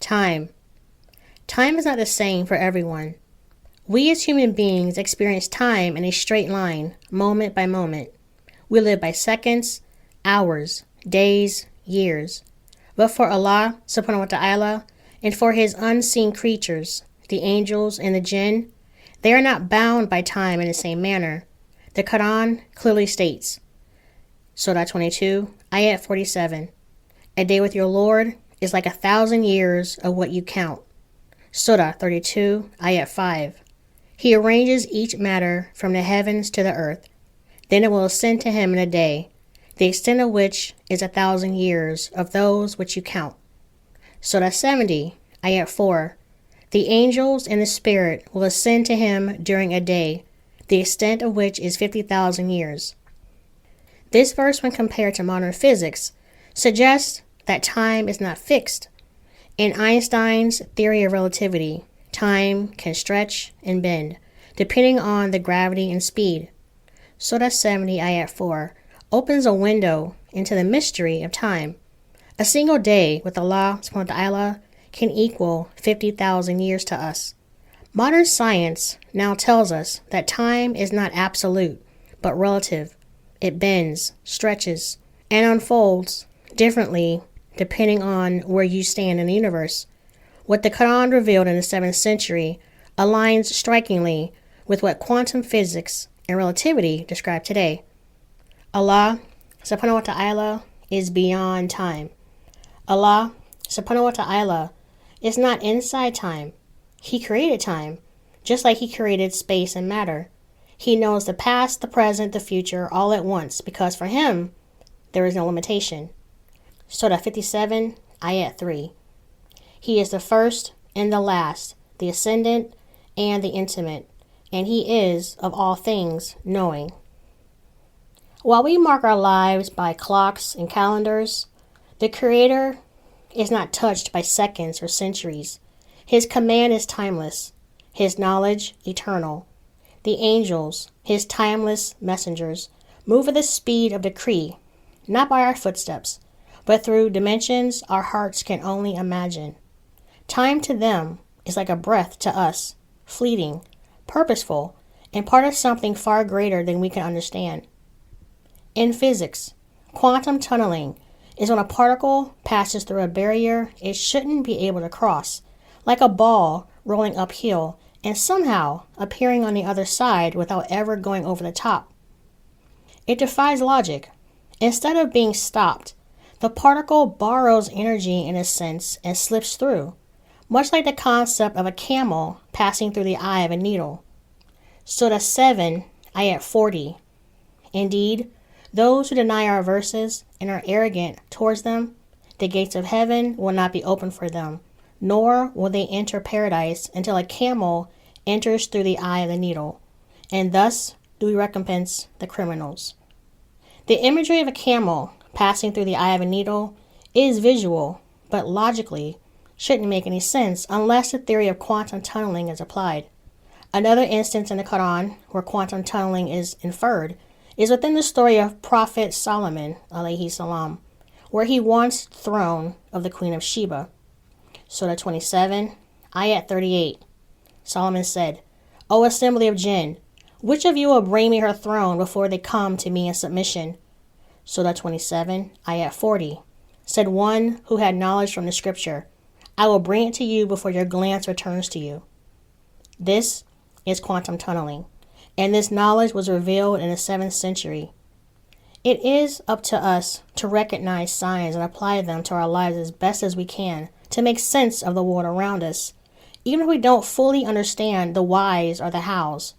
Time. Time is not the same for everyone. We as human beings experience time in a straight line, moment by moment. We live by seconds, hours, days, years. But for Allah subhanahu wa ta'ala and for his unseen creatures, the angels and the jinn, they are not bound by time in the same manner. The Qur'an clearly states, Surah 22, Ayat 47, a day with your Lord is like 1,000 years of what you count. Surah 32, Ayat 5. He arranges each matter from the heavens to the earth. Then it will ascend to him in a day, the extent of which is 1,000 years of those which you count. Surah 70, Ayat 4. The angels and the spirit will ascend to him during a day, the extent of which is 50,000 years. This verse, when compared to modern physics, suggests that time is not fixed. In Einstein's theory of relativity, time can stretch and bend, depending on the gravity and speed. Surah 70, Ayat 4, opens a window into the mystery of time. A single day with Allah subhanahu wa ta'ala can equal 50,000 years to us. Modern science now tells us that time is not absolute, but relative. It bends, stretches, and unfolds differently depending on where you stand in the universe. What the Quran revealed in the 7th century aligns strikingly with what quantum physics and relativity describe today. Allah subhanahu wa ta'ala is beyond time. Allah subhanahu wa ta'ala is not inside time. He created time, just like he created space and matter. He knows the past, the present, the future all at once, because for him, there is no limitation. Surah 57, Ayat 3. He is the first and the last, the ascendant and the intimate, and he is, of all things, knowing. While we mark our lives by clocks and calendars, the Creator is not touched by seconds or centuries. His command is timeless, his knowledge eternal. The angels, his timeless messengers, move at the speed of decree, not by our footsteps, but through dimensions our hearts can only imagine. Time to them is like a breath to us, fleeting, purposeful, and part of something far greater than we can understand. In physics, quantum tunneling is when a particle passes through a barrier it shouldn't be able to cross, like a ball rolling uphill and somehow appearing on the other side without ever going over the top. It defies logic. Instead of being stopped, the particle borrows energy in a sense and slips through, much like the concept of a camel passing through the eye of a needle. Surah 7, Ayat 40. Indeed, those who deny our verses and are arrogant towards them, the gates of heaven will not be open for them, nor will they enter paradise until a camel enters through the eye of the needle, and thus do we recompense the criminals. The imagery of a camel passing through the eye of a needle is visual, but logically shouldn't make any sense unless the theory of quantum tunneling is applied. Another instance in the Quran where quantum tunneling is inferred is within the story of Prophet Solomon, alayhi salam, where he wants the throne of the Queen of Sheba. Surah 27, Ayat 38. Solomon said, O assembly of jinn, which of you will bring me her throne before they come to me in submission? Surah 27, Ayat 40. Said one who had knowledge from the scripture, I will bring it to you before your glance returns to you. This is quantum tunneling, and this knowledge was revealed in the 7th century. It is up to us to recognize signs and apply them to our lives as best as we can to make sense of the world around us, even if we don't fully understand the whys or the hows.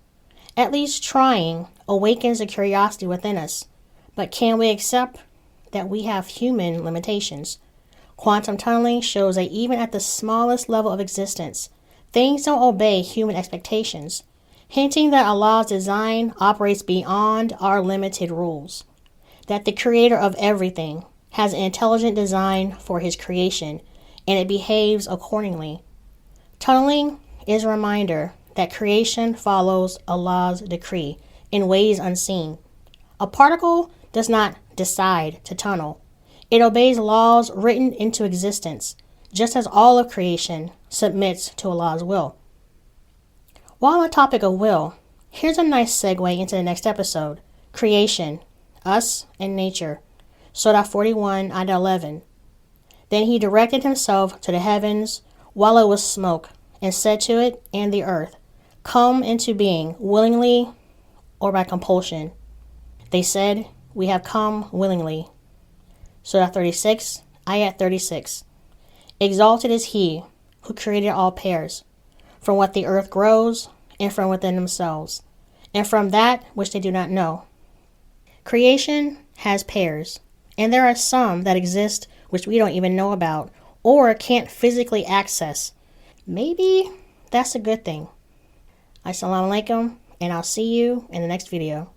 At least trying awakens the curiosity within us, but can we accept that we have human limitations? Quantum tunneling shows that even at the smallest level of existence, things don't obey human expectations, hinting that Allah's design operates beyond our limited rules, that the creator of everything has an intelligent design for his creation, and it behaves accordingly. Tunneling is a reminder that creation follows Allah's decree in ways unseen. A particle does not decide to tunnel. It obeys laws written into existence, just as all of creation submits to Allah's will. While on the topic of will, here's a nice segue into the next episode, creation, us and nature, Surah 41, Ayah 11. Then he directed himself to the heavens while it was smoke, and said to it and the earth, come into being willingly or by compulsion. They said, we have come willingly. Surah 36, Ayah 36. Exalted is he who created all pairs, from what the earth grows, and from within themselves, and from that which they do not know. Creation has pairs, and there are some that exist which we don't even know about, or can't physically access. Maybe that's a good thing. Assalamu alaikum, and I'll see you in the next video.